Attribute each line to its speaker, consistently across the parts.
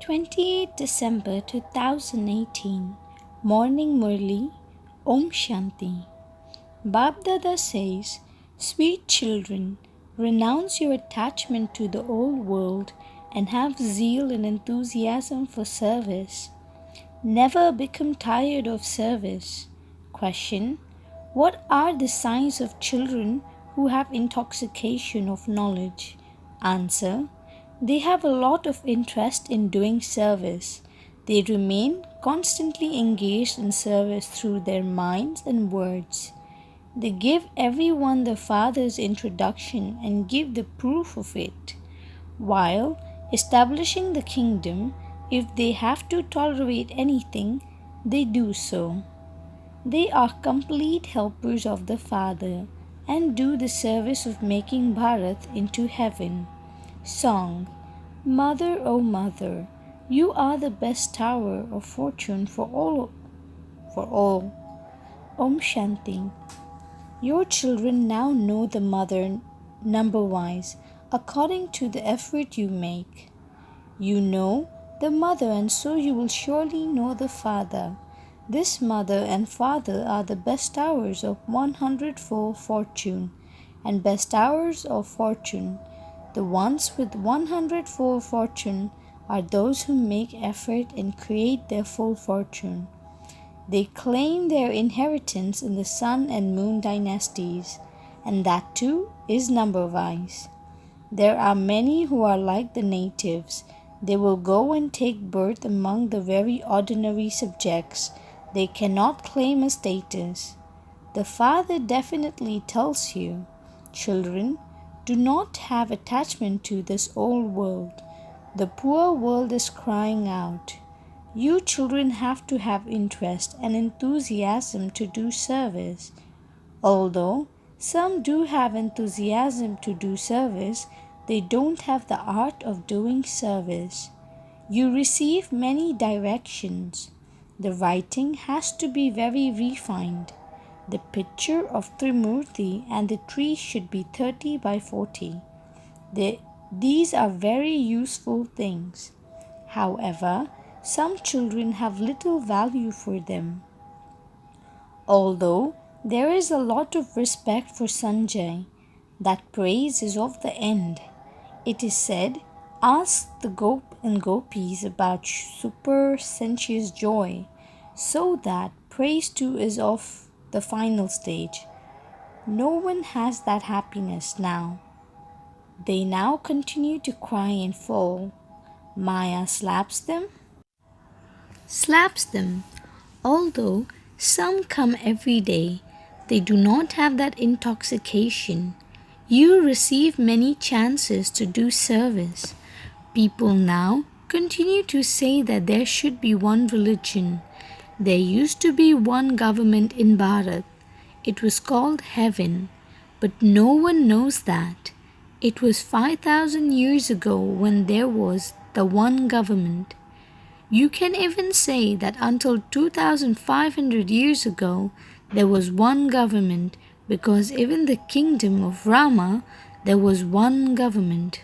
Speaker 1: 28 December 2018. Morning Murli. Om Shanti. Babdada says, "Sweet children, renounce your attachment to the old world and have zeal and enthusiasm for service. Never become tired of service." Question: what are the signs of children who have intoxication of knowledge? Answer: they have a lot of interest in doing service. They remain constantly engaged in service through their minds and words. They give everyone the Father's introduction and give the proof of it. While establishing the kingdom, if they have to tolerate anything, they do so. They are complete helpers of the Father and do the service of making Bharat into heaven. Song: Mother, O Mother, you are the best tower of fortune for all. Om Shanti. Your children now know the mother number-wise, according to the effort you make. You know the mother, and so you will surely know the father. This mother and father are the best towers of 100-fold fortune, and best towers of fortune. The ones with 100-fold fortune are those who make effort and create their full fortune. They claim their inheritance in the sun and moon dynasties, and that too is number-wise. There are many who are like the natives. They will go and take birth among the very ordinary subjects. They cannot claim a status. The Father definitely tells you, children, do not have attachment to this old world. The poor world is crying out. You children have to have interest and enthusiasm to do service. Although some do have enthusiasm to do service, they don't have the art of doing service. You receive many directions. The writing has to be very refined. The picture of Trimurti and the tree should be 30 by 40. These are very useful things. However, some children have little value for them. Although there is a lot of respect for Sanjay, that praise is of the end. It is said, ask the Gop and Gopis about super sensuous joy, so that praise too is of the final stage. No one has that happiness now. They now continue to cry and fall. Maya slaps them. Although some come every day, they do not have that intoxication. You receive many chances to do service. People now continue to say that there should be one religion. There used to be one government in Bharat. It was called heaven, but no one knows that. It was 5,000 years ago when there was the one government. You can even say that until 2,500 years ago, there was one government, because even the kingdom of Brahma, there was one government.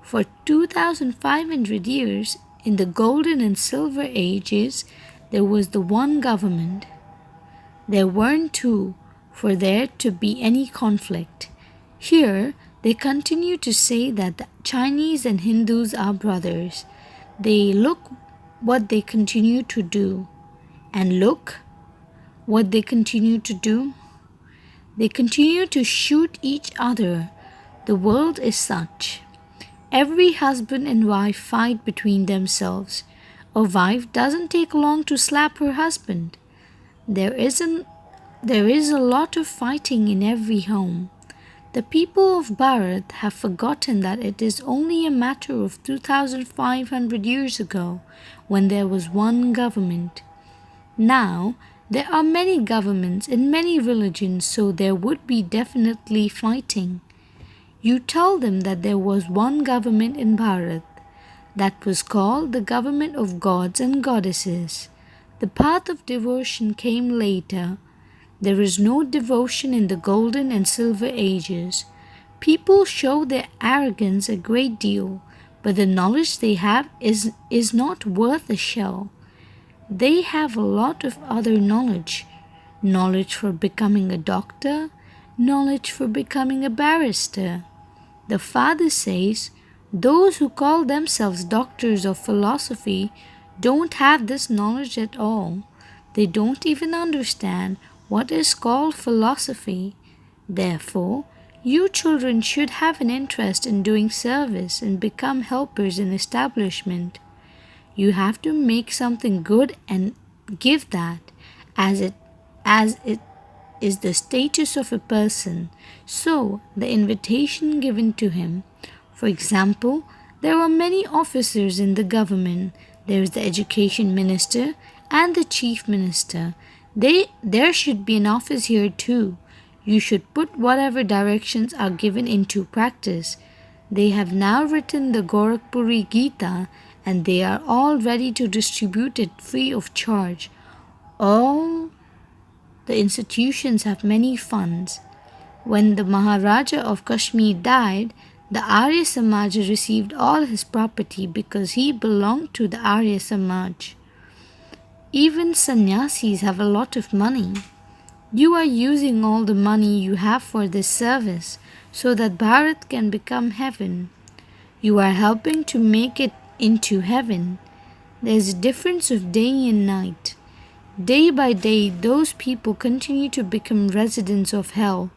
Speaker 1: For 2,500 years, in the golden and silver ages, there was the one government. There weren't two for there to be any conflict. Here, they continue to say that the Chinese and Hindus are brothers. They look what they continue to do. And look what they continue to do. They continue to shoot each other. The world is such. Every husband and wife fight between themselves. A wife doesn't take long to slap her husband. There is a lot of fighting in every home. The people of Bharat have forgotten that it is only a matter of 2,500 years ago when there was one government. Now, there are many governments in many religions, so there would be definitely fighting. You tell them that there was one government in Bharat. That was called the government of gods and goddesses. The path of devotion came later. There is no devotion in the golden and silver ages. People show their arrogance a great deal, but the knowledge they have is not worth a shell. They have a lot of other knowledge. Knowledge for becoming a doctor, knowledge for becoming a barrister. The Father says, those who call themselves doctors of philosophy don't have this knowledge at all. They don't even understand what is called philosophy. Therefore, you children should have an interest in doing service and become helpers in establishment. You have to make something good and give that, as it is the status of a person. So, the invitation given to him. For example, there are many officers in the government. There is the education minister and the chief minister. There should be an office here too. You should put whatever directions are given into practice. They have now written the Gorakhpuri Gita and they are all ready to distribute it free of charge. All the institutions have many funds. When the Maharaja of Kashmir died, the Arya Samaj received all his property because he belonged to the Arya Samaj. Even sannyasis have a lot of money. You are using all the money you have for this service so that Bharat can become heaven. You are helping to make it into heaven. There is a difference of day and night. Day by day, those people continue to become residents of hell,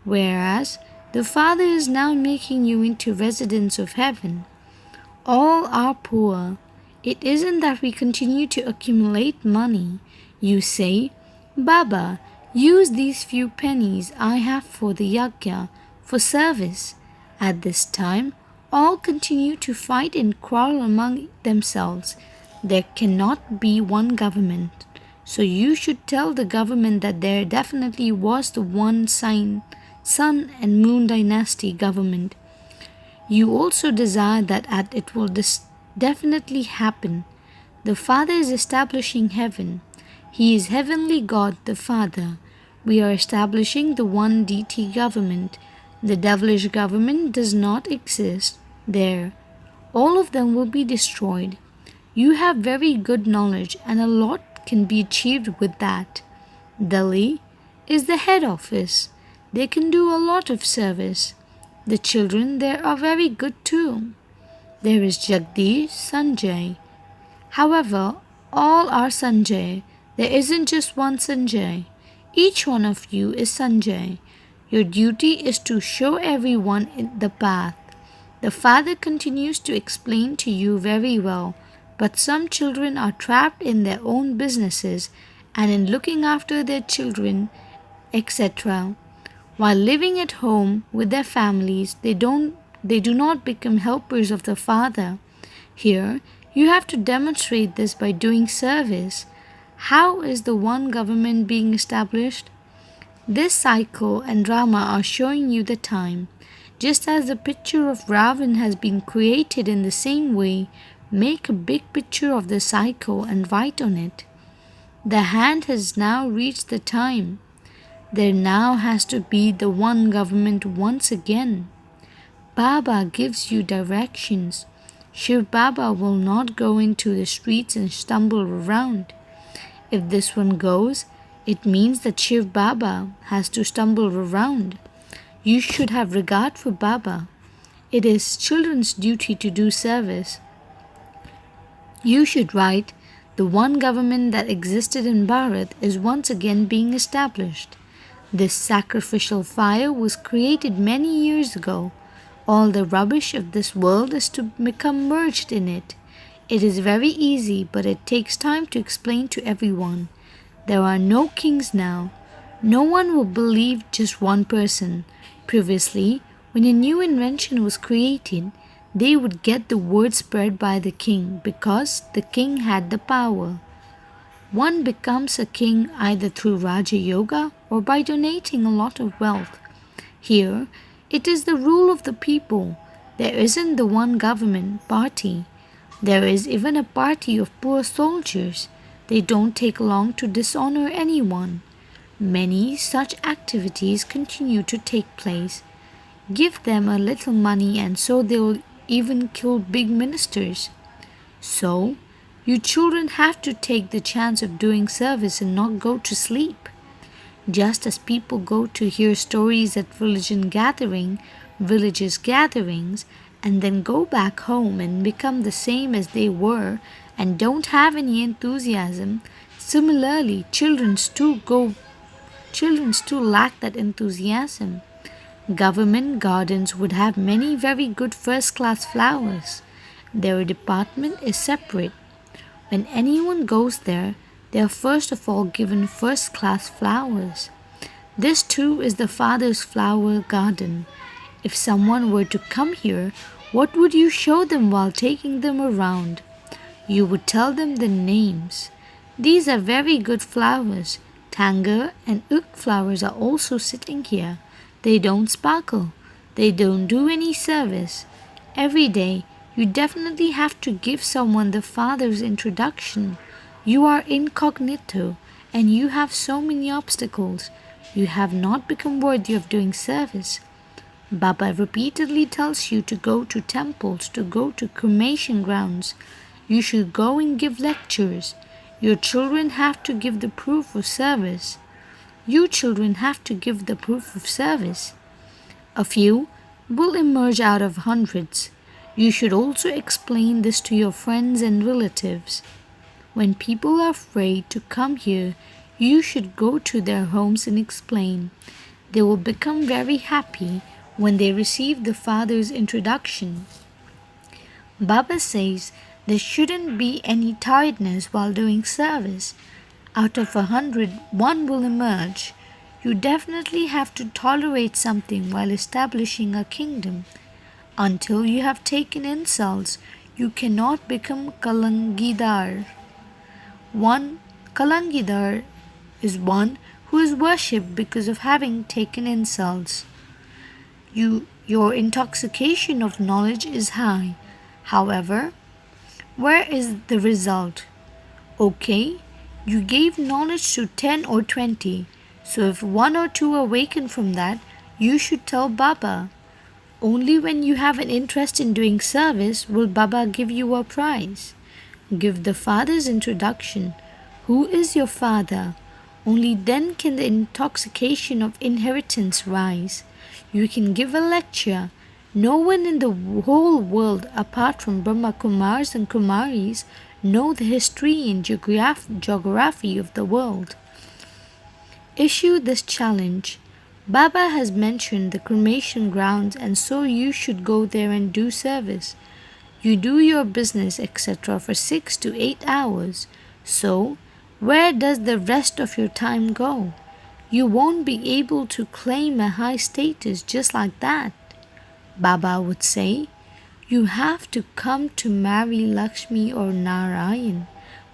Speaker 1: whereas the Father is now making you into residents of heaven. All are poor. It isn't that we continue to accumulate money. You say, Baba, use these few pennies I have for the yajna, for service. At this time, all continue to fight and quarrel among themselves. There cannot be one government. So you should tell the government that there definitely was the one sun and moon dynasty government. You also desire that it will definitely happen. The Father is establishing heaven. He is heavenly God, the Father. We are establishing the one deity government. The devilish government does not exist there. All of them will be destroyed. You have very good knowledge and a lot can be achieved with that. Delhi is the head office. They can do a lot of service. The children there are very good too. There is Jagdish, Sanjay. However, all are Sanjay. There isn't just one Sanjay. Each one of you is Sanjay. Your duty is to show everyone the path. The Father continues to explain to you very well, but some children are trapped in their own businesses and in looking after their children, etc. While living at home with their families, they do not become helpers of the Father. Here, you have to demonstrate this by doing service. How is the one government being established? This cycle and drama are showing you the time. Just as the picture of Ravan has been created in the same way, make a big picture of the cycle and write on it. The hand has now reached the time. There now has to be the one government once again. Baba gives you directions. Shivbaba will not go into the streets and stumble around. If this one goes, it means that Shivbaba has to stumble around. You should have regard for Baba. It is children's duty to do service. You should write, the one government that existed in Bharat is once again being established. This sacrificial fire was created many years ago. All the rubbish of this world is to become merged in it. It is very easy, but it takes time to explain to everyone. There are no kings now. No one will believe just one person. Previously, when a new invention was created, they would get the word spread by the king because the king had the power. One becomes a king either through Raja Yoga or by donating a lot of wealth. Here, it is the rule of the people. There isn't the one government party. There is even a party of poor soldiers. They don't take long to dishonor anyone. Many such activities continue to take place. Give them a little money and so they will even killed big ministers. So, you children have to take the chance of doing service and not go to sleep. Just as people go to hear stories at villages gatherings, and then go back home and become the same as they were and don't have any enthusiasm, similarly, children too lack that enthusiasm. Government gardens would have many very good first-class flowers. Their department is separate. When anyone goes there, they are first of all given first-class flowers. This too is the Father's flower garden. If someone were to come here, what would you show them while taking them around? You would tell them the names. These are very good flowers. Tanger and uk flowers are also sitting here. They don't sparkle. They don't do any service. Every day, you definitely have to give someone the Father's introduction. You are incognito, and you have so many obstacles. You have not become worthy of doing service. Baba repeatedly tells you to go to temples, to go to cremation grounds. You should go and give lectures. Your children have to give the proof of service. You children have to give the proof of service. A few will emerge out of hundreds. You should also explain this to your friends and relatives. When people are afraid to come here, you should go to their homes and explain. They will become very happy when they receive the Father's introduction. Baba says there shouldn't be any tiredness while doing service. Out of 100, one will emerge. You definitely have to tolerate something while establishing a kingdom. Until you have taken insults, you cannot become Kalangidar. One Kalangidar is one who is worshipped because of having taken insults. Your intoxication of knowledge is high. However, where is the result? Okay, you gave knowledge to 10 or 20. So if 1 or 2 awaken from that, you should tell Baba. Only when you have an interest in doing service will Baba give you a prize. Give the Father's introduction. Who is your Father? Only then can the intoxication of inheritance rise. You can give a lecture. No one in the whole world apart from Brahma Kumaris and Kumaris know the history and geography of the world. Issue this challenge. Baba has mentioned the cremation grounds, and so you should go there and do service. You do your business, etc. for 6 to 8 hours. So, where does the rest of your time go? You won't be able to claim a high status just like that. Baba would say, you have to come to marry Lakshmi or Narayan,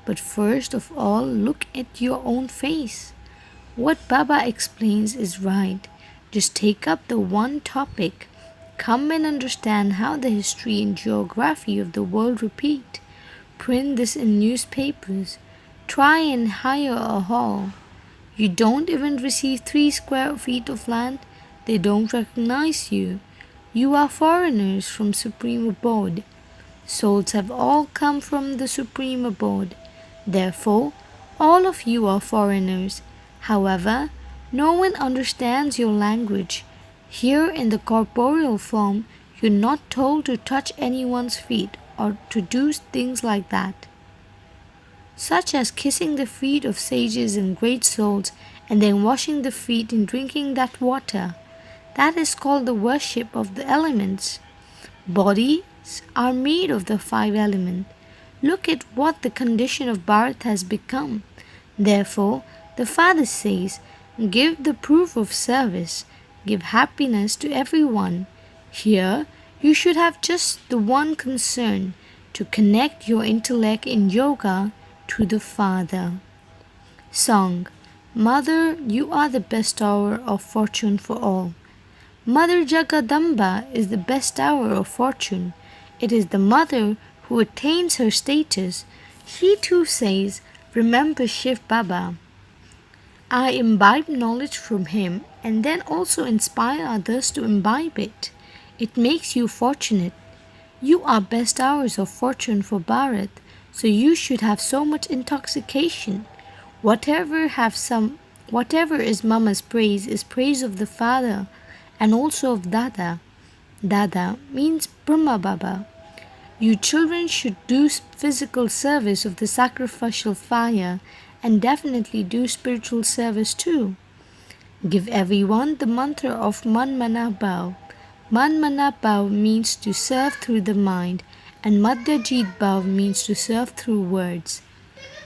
Speaker 1: but first of all look at your own face. What Baba explains is right. Just take up the one topic. Come and understand how the history and geography of the world repeat. Print this in newspapers. Try and hire a hall. You don't even receive 3 square feet of land. They don't recognize you. You are foreigners from Supreme Abode. Souls have all come from the Supreme Abode. Therefore, all of you are foreigners. However, no one understands your language. Here in the corporeal form, you're not told to touch anyone's feet or to do things like that, such as kissing the feet of sages and great souls and then washing the feet and drinking that water. That is called the worship of the elements. Bodies are made of the 5 elements. Look at what the condition of Bharat has become. Therefore, the Father says, give the proof of service, give happiness to everyone. Here, you should have just the one concern, to connect your intellect in yoga to the Father. Song. Mother, you are the best hour of fortune for all. Mother Jagadamba is the best hour of fortune. It is the mother who attains her status. He too says, remember Shivbaba. I imbibe knowledge from him and then also inspire others to imbibe it. It makes you fortunate. You are best hours of fortune for Bharat, so you should have so much intoxication. Whatever have some whatever is Mama's praise is praise of the father and also of Dada. Dada means Brahma Baba. You children should do physical service of the sacrificial fire and definitely do spiritual service too. Give everyone the mantra of Man Mana Bhav. Man Mana Bhav means to serve through the mind, and Madhyajit Bhav means to serve through words.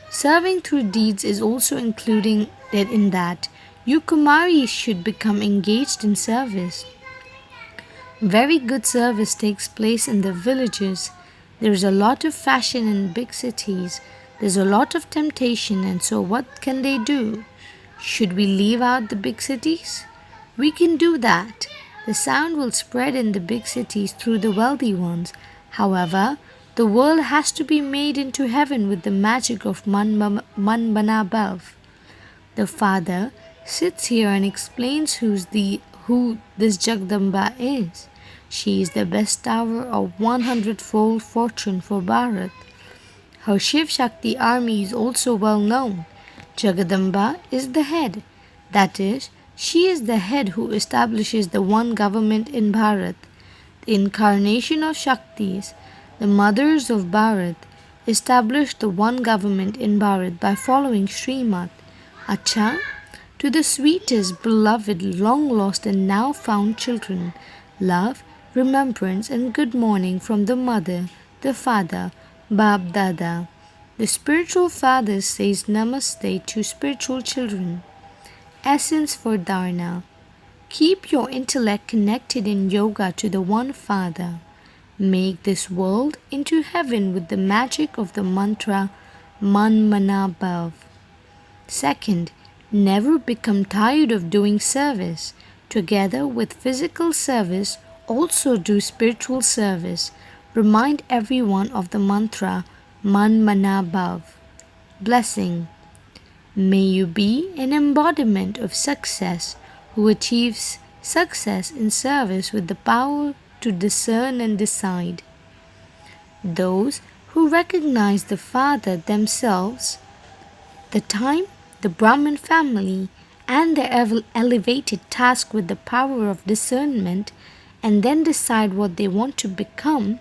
Speaker 1: Serving through deeds is also included in that. You Kumaris should become engaged in service. Very good service takes place in the villages. There is a lot of fashion in big cities. There's a lot of temptation, and so what can they do? Should we leave out the big cities? We can do that. The sound will spread in the big cities through the wealthy ones. However, the world has to be made into heaven with the magic of Man Bana Bhav. The father sits here and explains who this Jagdamba is. She is the best tower of 100-fold fortune for Bharat. Her Shiv Shakti army is also well known. Jagadamba is the head. That is, she is the head who establishes the one government in Bharat. The incarnation of Shaktis, the mothers of Bharat, established the one government in Bharat by following Srimad. Acha, to the sweetest, beloved, long lost and now found children, love, remembrance and good morning from the mother, the father, Bab Dada. The spiritual father says Namaste to spiritual children. Essence for Dharna. Keep your intellect connected in yoga to the one Father. Make this world into heaven with the magic of the mantra Man Mana Bhav. Second, never become tired of doing service. Together with physical service, also do spiritual service. Remind everyone of the mantra Man Mana Bhav. Blessing. May you be an embodiment of success who achieves success in service with the power to discern and decide. Those who recognize the Father themselves, the time, the Brahman family, and their elevated task with the power of discernment, and then decide what they want to become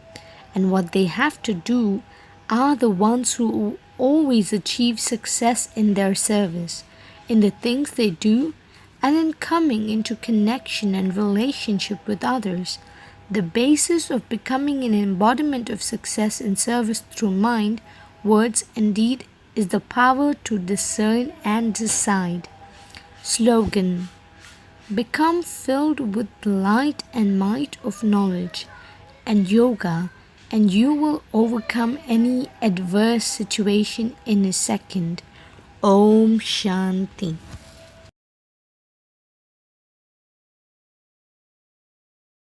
Speaker 1: and what they have to do, are the ones who always achieve success in their service, in the things they do, and in coming into connection and relationship with others. The basis of becoming an embodiment of success in service through mind, words, and deed is the power to discern and decide. Slogan. Become filled with the light and might of knowledge and yoga, and you will overcome any adverse situation in a second. Om Shanti.